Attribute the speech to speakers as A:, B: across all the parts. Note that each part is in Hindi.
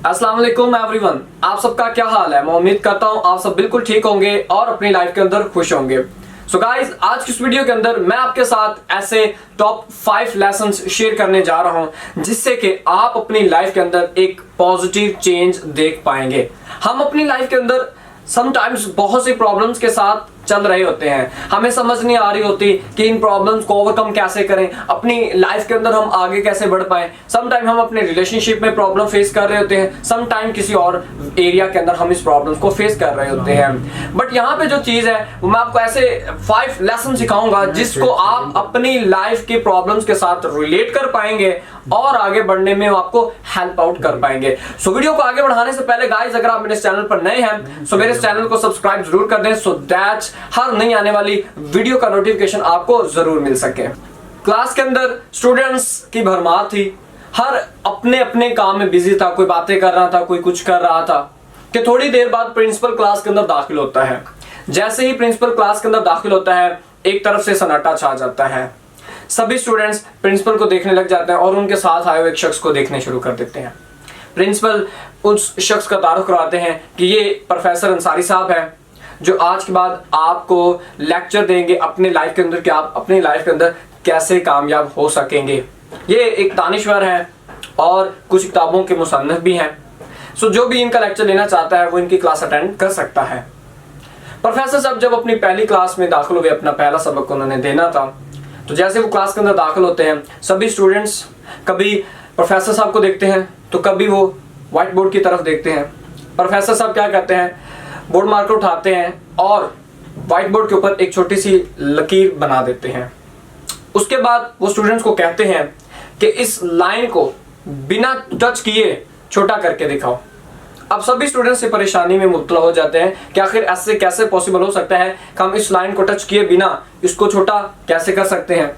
A: अस्सलाम वालेकुम एवरीवन, आप सबका क्या हाल है। मैं उम्मीद करता हूँ आप सब बिल्कुल ठीक होंगे और अपनी लाइफ के अंदर खुश होंगे। सो गाइज, आज की इस वीडियो के अंदर मैं आपके साथ ऐसे टॉप 5 लेसन्स शेयर करने जा रहा हूँ जिससे कि आप अपनी लाइफ के अंदर एक पॉजिटिव चेंज देख पाएंगे। हम अपनी लाइफ के अंदर समटाइम्स बहुत सी प्रॉब्लम्स के साथ चल रहे होते हैं, हमें समझ नहीं आ रही होती कि इन प्रॉब्लम्स को ओवरकम कैसे करें, अपनी लाइफ के अंदर हम आगे कैसे बढ़ पाएं। समटाइम हम अपने रिलेशनशिप में प्रॉब्लम फेस कर रहे होते हैं, समटाइम किसी और एरिया के अंदर हम इस प्रॉब्लम्स को फेस कर रहे होते हैं। बट यहाँ पे जो चीज है वो मैं आपको ऐसे 5 लेसन सिखाऊंगा जिसको आप अपनी लाइफ की प्रॉब्लम्स के साथ रिलेट कर पाएंगे और आगे बढ़ने में आपको हेल्प आउट कर पाएंगे। सो वीडियो को आगे बढ़ाने से पहले गाइस, अगर आप मेरे चैनल पर नए हैं सो मेरे चैनल को सब्सक्राइब जरूर कर दें सो दैट हर नई आने वाली वीडियो का नोटिफिकेशन आपको जरूर मिल सके। क्लास के अंदर स्टूडेंट्स की भरमार थी, हर अपने अपने काम में बिजी था, कोई बातें कर रहा था, कोई कुछ कर रहा था कि थोड़ी देर बाद प्रिंसिपल क्लास के अंदर दाखिल होता है। जैसे ही प्रिंसिपल क्लास के अंदर दाखिल होता है एक तरफ से सन्नाटा छा जाता है। सभी स्टूडेंट्स प्रिंसिपल को देखने लग जाते हैं और उनके साथ आए हुए एक शख्स को देखने शुरू कर देते हैं। प्रिंसिपल उस शख्स का तारुफ करवाते हैं कि ये प्रोफेसर अंसारी साहब है जो आज के बाद आपको लेक्चर देंगे अपने लाइफ के अंदर कि आप अपनी लाइफ के अंदर कैसे कामयाब हो सकेंगे। ये एक दानिश्वर हैं और कुछ किताबों के मुसन्निफ भी हैं। सो जो भी इनका लेक्चर लेना चाहता है वो इनकी क्लास अटेंड कर सकता है। प्रोफेसर साहब जब अपनी पहली क्लास में दाखिल हुए, अपना पहला सबक उन्होंने देना था, तो जैसे वो क्लास के अंदर दाखिल होते हैं सभी स्टूडेंट्स कभी प्रोफेसर साहब को देखते हैं तो कभी वो व्हाइट बोर्ड की तरफ देखते हैं। प्रोफेसर साहब क्या करते हैं, बोर्ड मार्कर उठाते हैं और व्हाइट बोर्ड के ऊपर एक छोटी सी लकीर बना देते हैं। उसके बाद वो स्टूडेंट्स को कहते हैं कि इस लाइन को बिना टच किए छोटा करके दिखाओ। अब सभी स्टूडेंट्स से परेशानी में मुब्तला हो जाते हैं कि आखिर ऐसे कैसे पॉसिबल हो सकता है कि हम इस लाइन को टच किए बिना इसको छोटा कैसे कर सकते हैं।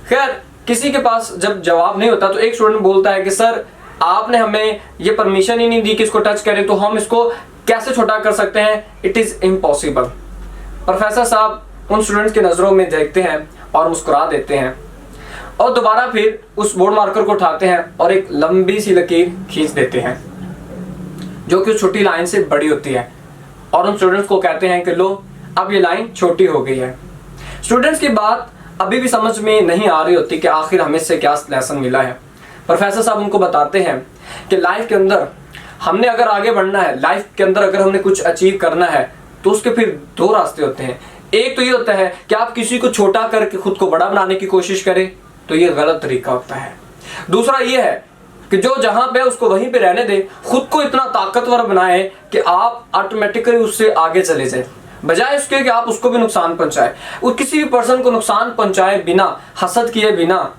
A: खैर, किसी के पास जब जवाब नहीं होता तो एक स्टूडेंट बोलता है कि सर आपने हमें ये परमिशन ही नहीं दी कि इसको टच करें, तो हम इसको कैसे छोटा कर सकते हैं, इट इज इम्पॉसिबल। प्रोफेसर साहब उन स्टूडेंट्स की नजरों में देखते हैं और मुस्कुरा देते हैं और दोबारा फिर उस बोर्ड मार्कर को उठाते हैं और एक लंबी सी लकीर खींच देते हैं जो कि उस छोटी लाइन से बड़ी होती है और उन स्टूडेंट्स को कहते हैं कि लो अब ये लाइन छोटी हो गई है। स्टूडेंट्स की बात अभी भी समझ में नहीं आ रही होती कि आखिर हमें इससे क्या लेसन मिला है। प्रोफेसर साहब उनको बताते हैं कि लाइफ के अंदर हमने अगर आगे बढ़ना है, लाइफ के अंदर अगर हमने कुछ अचीव करना है तो उसके फिर 2 रास्ते होते हैं। एक तो ये होता है कि आप किसी को छोटा करके खुद को बड़ा बनाने की कोशिश करें, तो ये गलत तरीका होता है। दूसरा ये है कि जो जहां पे उसको वहीं पे रहने दें, खुद को इतना ताकतवर बनाए कि आप ऑटोमेटिकली उससे आगे चले जाए, बजाय उसके कि आप उसको भी नुकसान पहुंचाए। वो किसी भी पर्सन को नुकसान पहुंचाए बिना, हसद किए बिना,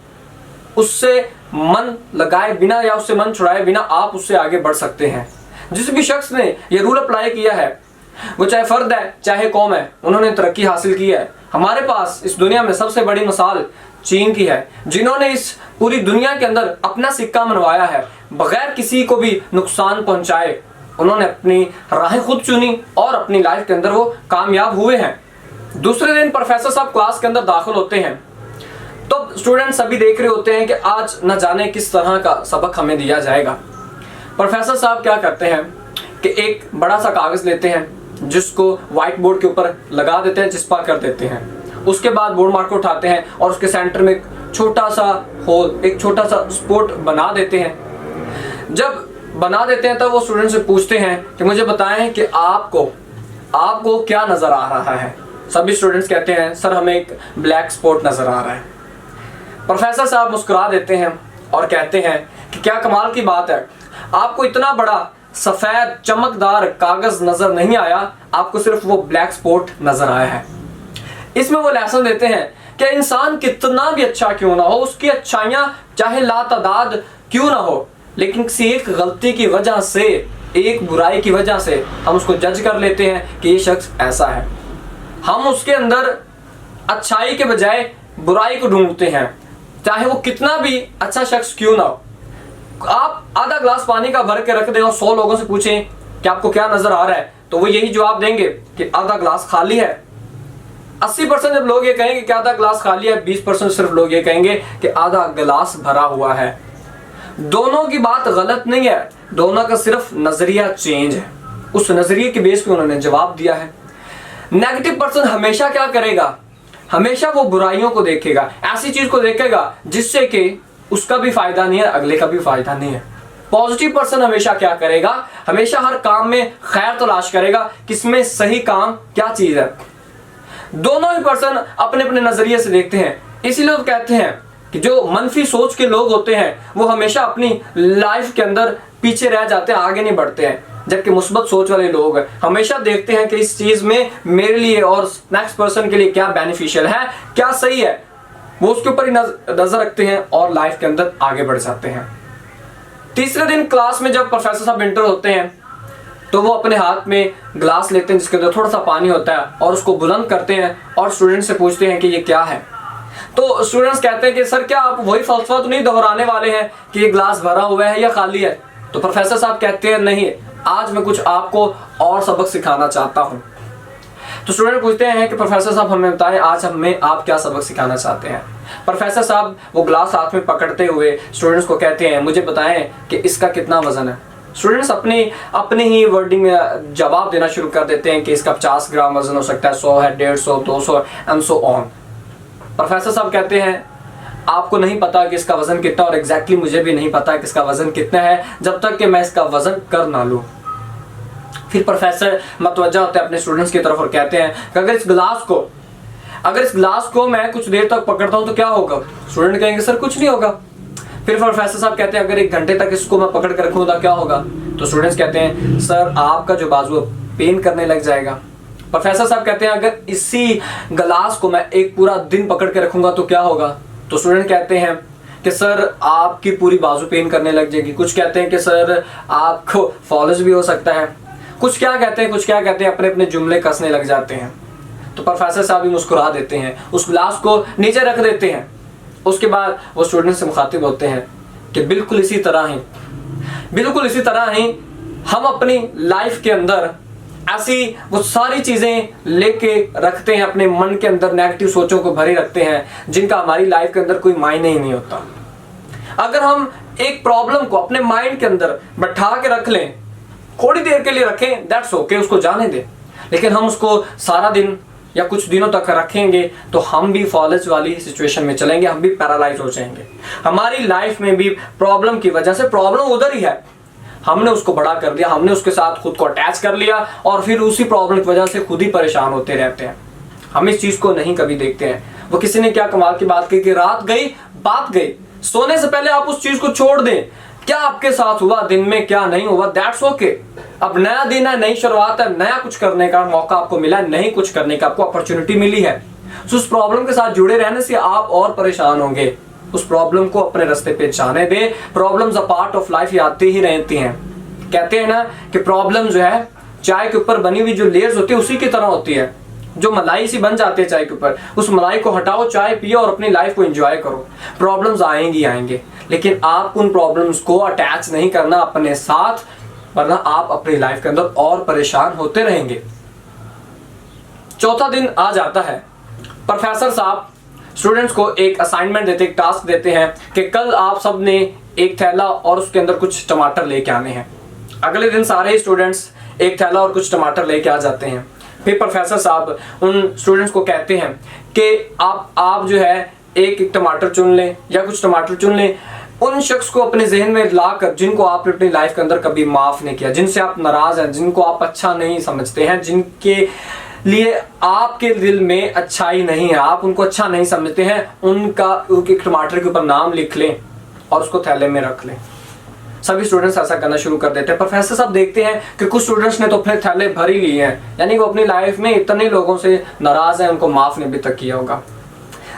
A: उससे मन लगाए बिना या उससे मन छुड़ाए बिना आप उससे आगे बढ़ सकते हैं। जिस भी शख्स ने ये रूल अप्लाई किया है, वो चाहे फर्द है चाहे कौम है, उन्होंने तरक्की हासिल की है। हमारे पास इस दुनिया में सबसे बड़ी मिसाल चीन की है, जिन्होंने इस पूरी दुनिया के अंदर अपना सिक्का मनवाया है बगैर किसी को भी नुकसान पहुंचाए। उन्होंने अपनी राहें खुद चुनी और अपनी लाइफ के अंदर वो कामयाब हुए हैं। दूसरे दिन प्रोफेसर साहब क्लास के अंदर दाखिल होते हैं तो स्टूडेंट सभी देख रहे होते हैं कि आज न जाने किस तरह का सबक हमें दिया जाएगा। प्रोफेसर साहब क्या करते हैं कि एक बड़ा सा कागज लेते हैं जिसको व्हाइट बोर्ड के ऊपर लगा देते हैं, चिस्पा कर देते हैं। उसके बाद बोर्ड मार्कर उठाते हैं और उसके सेंटर में एक छोटा सा होल, एक छोटा सा स्पॉट बना देते हैं। जब बना देते हैं तब वो स्टूडेंट से पूछते हैं कि मुझे बताएं कि आपको क्या नजर आ रहा है। सभी स्टूडेंट्स कहते हैं सर हमें एक ब्लैक स्पॉट नजर आ रहा है। प्रोफेसर साहब मुस्कुरा देते हैं और कहते हैं कि क्या कमाल की बात है, आपको इतना बड़ा सफेद चमकदार कागज नजर नहीं आया, आपको सिर्फ वो ब्लैक स्पॉट नजर आया है। इसमें वो लेसन देते हैं कि इंसान कितना भी अच्छा क्यों ना हो, उसकी अच्छाइयां चाहे लातादाद क्यों ना हो, लेकिन किसी एक गलती की वजह से, एक बुराई की वजह से हम उसको जज कर लेते हैं कि ये शख्स ऐसा है। हम उसके अंदर अच्छाई के बजाय बुराई को ढूंढते हैं, चाहे वो कितना भी अच्छा शख्स क्यों ना हो। आप आधा ग्लास पानी का भर के रख दें और 100 लोगों से पूछें कि आपको क्या नजर आ रहा है, तो वो यही जवाब देंगे कि आधा ग्लास खाली है। 80% जब लोग ये कहेंगे कि आधा ग्लास खाली है, 20% सिर्फ लोग ये कहेंगे कि आधा गिलास भरा हुआ है। दोनों की बात गलत नहीं है, दोनों का सिर्फ नजरिया चेंज है। उस नजरिए के बेस पे उन्होंने जवाब दिया है। नेगेटिव पर्सन हमेशा क्या करेगा, हमेशा वो बुराइयों को देखेगा, ऐसी चीज को देखेगा जिससे कि उसका भी फायदा नहीं है, अगले का भी फायदा नहीं है। पॉजिटिव पर्सन हमेशा क्या करेगा, हमेशा हर काम में खैर तलाश करेगा, किसमें सही काम क्या चीज है। दोनों ही पर्सन अपने अपने नजरिए से देखते हैं। इसीलिए तो कहते हैं कि जो मनफी सोच के लोग होते हैं वो हमेशा अपनी लाइफ के अंदर पीछे रह जाते हैं, आगे नहीं बढ़ते हैं। जबकि मुस्बत सोच वाले लोग हमेशा देखते हैं कि इस चीज में मेरे लिए और नेक्स्ट पर्सन के लिए क्या बेनिफिशियल है, क्या सही है, वो उसके ऊपर ही नजर रखते हैं और लाइफ के अंदर आगे बढ़ जाते हैं। तीसरे दिन क्लास में जब प्रोफेसर साहब एंटर होते हैं तो वो अपने हाथ में ग्लास लेते हैं जिसके अंदर थोड़ा सा पानी होता है और उसको बुलंद करते हैं और स्टूडेंट से पूछते हैं कि ये क्या है। तो स्टूडेंट्स कहते हैं कि सर क्या आप वही फलसफा तो नहीं दोहराने वाले हैं कि ये ग्लास भरा हुआ है या खाली है। तो प्रोफेसर साहब कहते हैं नहीं, आज मैं कुछ आपको और सबक सिखाना चाहता हूँ। तो स्टूडेंट पूछते हैं कि प्रोफेसर साहब हमें बताएं आज हमें आप क्या सबक सिखाना चाहते हैं। प्रोफेसर साहब वो ग्लास हाथ में पकड़ते हुए स्टूडेंट्स को कहते हैं मुझे बताएं कि इसका कितना वजन है। स्टूडेंट्स अपने ही वर्डिंग में जवाब देना शुरू कर देते हैं कि इसका 50 ग्राम वजन हो सकता है, 100 है, 150, 200 एंड सो ऑन। प्रोफेसर साहब कहते हैं आपको नहीं पता कि इसका वजन कितना, और एग्जैक्टली मुझे भी नहीं पता कि इसका वजन कितना है जब तक कि मैं इसका वजन कर ना लूं। फिर प्रोफेसर मतवज्जा होते हैं अपने स्टूडेंट्स की तरफ और कहते हैं कि अगर इस ग्लास को मैं कुछ देर तक पकड़ता हूं तो क्या होगा। स्टूडेंट कहेंगे सर कुछ नहीं होगा। फिर प्रोफेसर साहब कहते हैं अगर 1 घंटे तक इसको मैं पकड़ कर रखूंगा क्या होगा। तो स्टूडेंट्स कहते हैं सर आपका जो बाजू पेन करने लग जाएगा। प्रोफेसर साहब कहते हैं अगर इसी ग्लास को मैं एक पूरा दिन पकड़ के रखूंगा तो क्या होगा। तो स्टूडेंट कहते हैं कि सर आपकी पूरी बाजू पेन करने लग जाएगी। कुछ कहते हैं कि सर आपको फॉल्स भी हो सकता है। कुछ क्या कहते हैं अपने अपने जुमले कसने लग जाते हैं। तो प्रोफेसर साहब भी मुस्कुरा देते हैं, उस ग्लास को नीचे रख देते हैं। उसके बाद वो स्टूडेंट से मुखातिब होते हैं कि बिल्कुल इसी तरह ही हम अपनी लाइफ के अंदर ऐसी वो सारी चीजें लेके रखते हैं, अपने मन के अंदर नेगेटिव सोचों को भरे रखते हैं जिनका हमारी लाइफ के अंदर कोई मायने ही नहीं होता। अगर हम एक प्रॉब्लम को अपने माइंड के अंदर बैठा के रख लें, थोड़ी देर के लिए रखें, दैट्स ओके, उसको जाने दें। लेकिन हम उसको सारा दिन या कुछ दिनों तक रखेंगे तो हम भी फॉलेज वाली सिचुएशन में चलेंगे, हम भी पैरालाइज हो जाएंगे। हमारी लाइफ में भी प्रॉब्लम की वजह से, प्रॉब्लम उधर ही है, हमने उसको बड़ा कर दिया, हमने उसके साथ खुद को अटैच कर लिया और फिर उसी प्रॉब्लम की वजह से खुद ही परेशान होते रहते हैं। हम इस चीज को नहीं कभी देखते हैं। वो किसी ने क्या कमाल की बात की कि रात गई बात गई, सोने से पहले आप उस चीज को छोड़ दें। क्या आपके साथ हुआ दिन में, क्या नहीं हुआ, दैट्स ओके। अब नया दिन है, नई शुरुआत है, नया कुछ करने का मौका आपको मिला है, नई कुछ करने का आपको अपॉर्चुनिटी मिली है। तो उस प्रॉब्लम के साथ जुड़े रहने से आप और परेशान होंगे। उस प्रॉब्लम को अपने रास्ते पे जाने दे। Problems a part of life आती ही रहती हैं। कहते हैं ना कि प्रॉब्लम जो है चाय के ऊपर बनी हुई जो लेयर्स होती है उसी की तरह होती है, जो मलाई सी बन जाती है चाय के ऊपर, उस मलाई को हटाओ, चाय पियो और अपनी लाइफ को एंजॉय करो। प्रॉब्लम्स आएंगे, लेकिन आप उन प्रॉब्लम्स को अटैच नहीं करना अपने साथ, वरना आप अपनी लाइफ के अंदर और परेशान होते रहेंगे। चौथा दिन आ जाता है। प्रोफेसर साहब स्टूडेंट्स को एक असाइनमेंट देते, एक टास्क देते हैं कि कल आप सब ने एक थैला और उसके अंदर कुछ टमाटर लेके आने हैं। अगले दिन सारे ही स्टूडेंट्स एक थैला और कुछ टमाटर लेके आ जाते हैं। फिर प्रोफेसर साहब उन स्टूडेंट्स को कहते हैं कि आप जो है एक टमाटर चुन लें या कुछ टमाटर चुन लें, उन शख्स को अपने जहन में लाकर जिनको आपने अपनी लाइफ के अंदर कभी माफ नहीं किया, जिनसे आप नाराज हैं, जिनको आप अच्छा नहीं समझते हैं, जिनके लिए आपके दिल में अच्छाई नहीं है, आप उनको अच्छा नहीं समझते हैं, उनके टमाटर के ऊपर नाम लिख लें और उसको थैले में रख लें। सभी स्टूडेंट्स ऐसा करना शुरू कर देते हैं। प्रोफेसर साहब देखते हैं कि कुछ स्टूडेंट्स ने तो अपने थैले भर ही लिए हैं, यानी वो अपनी लाइफ में इतने लोगों से नाराज हैं, उनको माफ नहीं अभी तक किया होगा।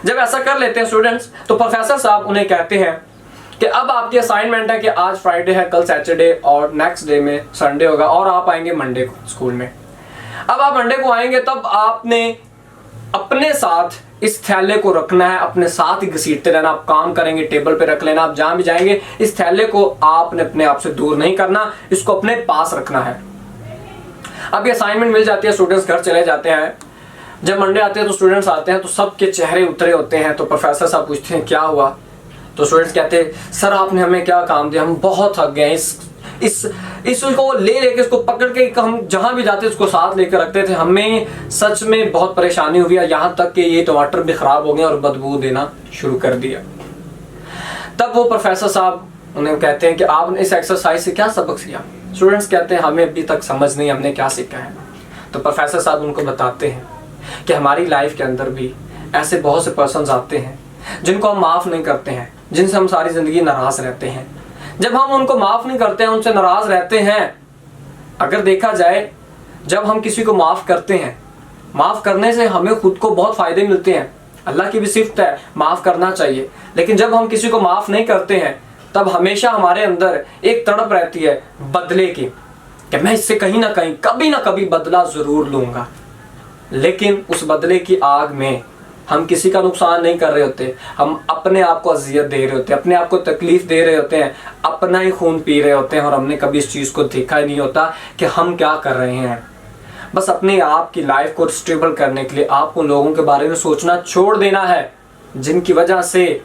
A: जब ऐसा कर लेते हैं स्टूडेंट्स तो प्रोफेसर साहब उन्हें कहते हैं कि अब आपकी असाइनमेंट है कि आज फ्राइडे है, कल सैटरडे और नेक्स्ट डे में संडे होगा और आप आएंगे मंडे को स्कूल में। अब आप मंडे को आएंगे तब आपने अपने साथ इस थैले को रखना है, अपने साथ ही घसीटते रहना। आप काम करेंगे टेबल पे रख लेना, आप जहां भी जाएंगे इस थैले को आपने अपने आप से दूर नहीं करना, इसको अपने पास रखना है। अब ये असाइनमेंट मिल जाती है, स्टूडेंट्स घर चले जाते हैं। जब मंडे आते हैं तो स्टूडेंट्स आते हैं तो सबके चेहरे उतरे होते हैं। तो प्रोफेसर साहब पूछते हैं क्या हुआ। तो स्टूडेंट्स कहते हैं सर आपने हमें क्या काम दिया, हम बहुत थक गए, इसको लेके इसको पकड़ के हम जहां भी जाते उसको साथ लेकर रखते थे। हमें सच में बहुत परेशानी हुई है, यहाँ तक कि ये टमाटर भी खराब हो गए और बदबू देना शुरू कर दिया। तब वो प्रोफेसर साहब उन्हें कहते हैं कि आपने इस एक्सरसाइज से क्या सबक सीखा। स्टूडेंट्स कहते हैं हमें अभी तक समझ नहीं, हमने क्या सीखा है। तो प्रोफेसर साहब उनको बताते हैं कि हमारी लाइफ के अंदर भी ऐसे बहुत से पर्सन्स आते हैं जिनको हम माफ़ नहीं करते हैं, जिनसे हम सारी ज़िंदगी नाराज़ रहते हैं। जब हम उनको माफ़ नहीं करते हैं, उनसे नाराज़ रहते हैं, अगर देखा जाए जब हम किसी को माफ़ करते हैं, माफ़ करने से हमें खुद को बहुत फ़ायदे मिलते हैं। अल्लाह की भी सिफ़त है माफ़ करना चाहिए, लेकिन जब हम किसी को माफ़ नहीं करते हैं तब हमेशा हमारे अंदर एक तड़प रहती है बदले की कि मैं इससे कहीं ना कहीं कभी ना कभी बदला ज़रूर लूँगा। लेकिन उस बदले की आग में हम किसी का नुकसान नहीं कर रहे होते, हम अपने आप को अजियत दे रहे होते हैं, अपने आप को तकलीफ़ दे रहे होते हैं, अपना ही खून पी रहे होते हैं और हमने कभी इस चीज़ को देखा ही नहीं होता कि हम क्या कर रहे हैं। बस अपने आप की लाइफ को स्टेबल करने के लिए आपको लोगों के बारे में सोचना छोड़ देना है जिनकी वजह से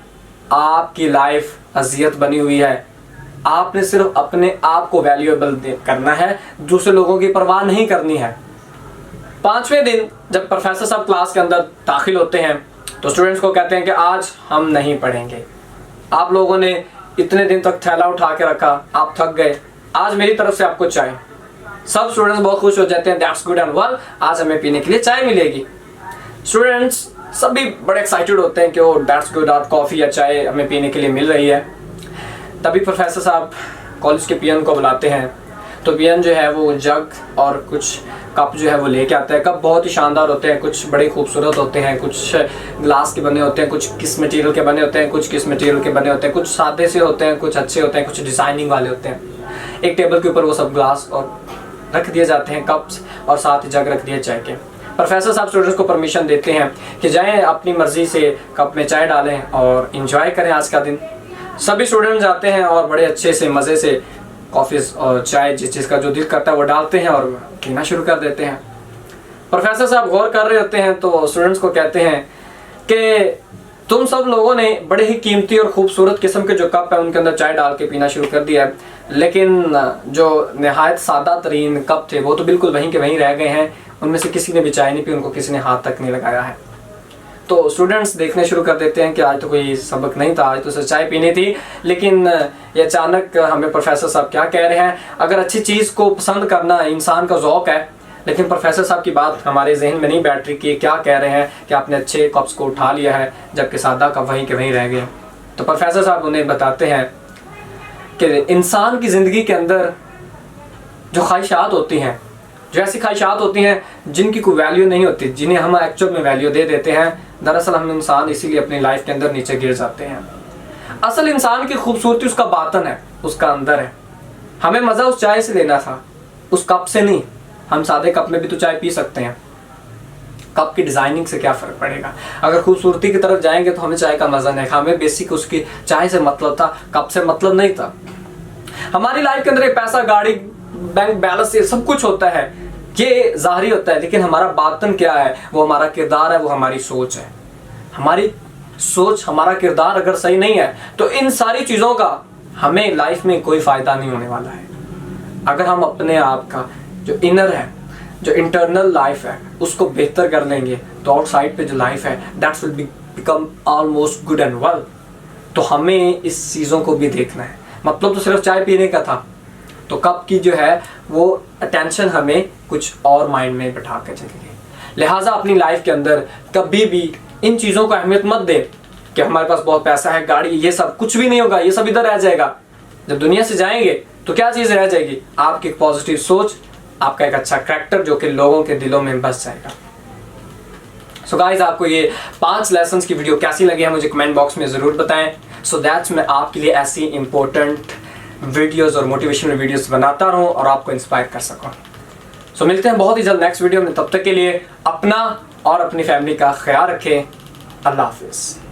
A: आपकी लाइफ अजियत बनी हुई है। आपने सिर्फ अपने आप को वैल्यूएबल करना है, दूसरे लोगों की परवाह नहीं करनी है। 5वें दिन जब प्रोफेसर साहब क्लास के अंदर दाखिल होते हैं तो स्टूडेंट्स को कहते हैं कि आज हम नहीं पढ़ेंगे। आप लोगों ने इतने दिन तक थैला उठा के रखा, आप थक गए, आज मेरी तरफ से आपको चाय। सब स्टूडेंट्स बहुत खुश हो जाते हैं, दैट्स गुड एंड वेल, आज हमें पीने के लिए चाय मिलेगी। स्टूडेंट्स सभी बड़े एक्साइटेड होते हैं कि वो दैट्स गुड, आज कॉफ़ी या चाय हमें पीने के लिए मिल रही है। तभी प्रोफेसर साहब कॉलेज के पीएन को बुलाते हैं। तो पीएन जो है वो जग और कुछ कप जो है वो लेके आता है। कप बहुत ही शानदार होते हैं, कुछ बड़े खूबसूरत होते हैं, कुछ ग्लास के बने होते हैं, कुछ किस मटेरियल के बने होते हैं, कुछ किस मटेरियल के बने होते हैं, कुछ सादे से होते हैं, कुछ अच्छे होते हैं, कुछ डिज़ाइनिंग वाले होते हैं। एक टेबल के ऊपर वो सब ग्लास और रख दिए जाते हैं, कप्स, और साथ ही जग रख दिए चाय के। प्रोफेसर साहब स्टूडेंट्स को परमिशन देते हैं कि जाएं अपनी मर्ज़ी से कप में चाय डालें और इंजॉय करें आज का दिन। सभी स्टूडेंट जाते हैं और बड़े अच्छे से मज़े से कॉफ़ी और चाय जिस चीज़ का जो दिल करता है वो डालते हैं और पीना शुरू कर देते हैं। प्रोफेसर साहब गौर कर रहे होते हैं तो स्टूडेंट्स को कहते हैं कि तुम सब लोगों ने बड़े ही कीमती और ख़ूबसूरत किस्म के जो कप है उनके अंदर चाय डाल के पीना शुरू कर दिया है, लेकिन जो नहायत सादा तरीन कप थे वो तो बिल्कुल वहीं के वहीं रह गए हैं। उनमें से किसी ने भी चाय नहीं पी, उनको किसी ने हाथ तक नहीं लगाया है। तो स्टूडेंट्स देखने शुरू कर देते हैं कि आज तो कोई सबक नहीं था, आज तो सिर्फ चाय पीनी थी। लेकिन ये अचानक हमें प्रोफेसर साहब क्या कह रहे हैं, अगर अच्छी चीज़ को पसंद करना इंसान का ज़ौक़ है, लेकिन प्रोफेसर साहब की बात हमारे जहन में नहीं बैठ रही कि क्या कह रहे हैं कि आपने अच्छे कप्स को उठा लिया है जबकि सादा कप वहीं के वहीं रह गए। तो प्रोफेसर साहब उन्हें बताते हैं कि इंसान की ज़िंदगी के अंदर जो ख्वाहिशात होती हैं, जो ऐसी ख्वाहिशात होती हैं जिनकी कोई वैल्यू नहीं होती, जिन्हें हम एक्चुअल में वैल्यू दे देते हैं, दरअसल हम इंसान इसीलिए अपनी लाइफ के अंदर नीचे गिर जाते हैं। असल इंसान की खूबसूरती उसका बातन है, उसका अंदर है। हमें मज़ा उस चाय से लेना था, उस कप से नहीं। हम सादे कप में भी तो चाय पी सकते हैं, कप की डिज़ाइनिंग से क्या फ़र्क पड़ेगा। अगर खूबसूरती की तरफ जाएंगे तो हमें चाय का मज़ा नहीं, हमें बेसिक उसकी चाय से मतलब था, कप से मतलब नहीं था। हमारी लाइफ के अंदर पैसा, गाड़ी, बैंक बैलेंस, ये सब कुछ होता है, ये ज़ाहरी होता है, लेकिन हमारा बातन क्या है, वो हमारा किरदार है, वो हमारी सोच है। हमारी सोच, हमारा किरदार अगर सही नहीं है तो इन सारी चीज़ों का हमें लाइफ में कोई फ़ायदा नहीं होने वाला है। अगर हम अपने आप का जो इनर है, जो इंटरनल लाइफ है, उसको बेहतर कर लेंगे तो आउटसाइड पे जो लाइफ है that's will become almost good and well. तो हमें इस चीज़ों को भी देखना है। मतलब तो सिर्फ चाय पीने का था, तो कप की जो है वो अटेंशन हमें कुछ और माइंड में बैठा के चलेंगे। लिहाजा अपनी लाइफ के अंदर कभी भी इन चीज़ों को अहमियत मत दे कि हमारे पास बहुत पैसा है, गाड़ी, ये सब कुछ भी नहीं होगा, ये सब इधर रह जाएगा। जब दुनिया से जाएंगे तो क्या चीज़ रह जाएगी? आपकी एक पॉजिटिव सोच, आपका एक अच्छा कैरेक्टर जो कि लोगों के दिलों में बस जाएगा। सो गाइज, आपको ये 5 लेसन्स की वीडियो कैसी लगी है मुझे कमेंट बॉक्स में ज़रूर बताएं, सो दैट्स मैं आपके लिए ऐसी इंपॉर्टेंट वीडियोस और मोटिवेशनल वीडियोस बनाता रहूं और आपको इंस्पायर कर सकूं। सो मिलते हैं बहुत ही जल्द नेक्स्ट वीडियो में। तब तक के लिए अपना और अपनी फैमिली का ख्याल रखें। अल्लाह हाफिज़।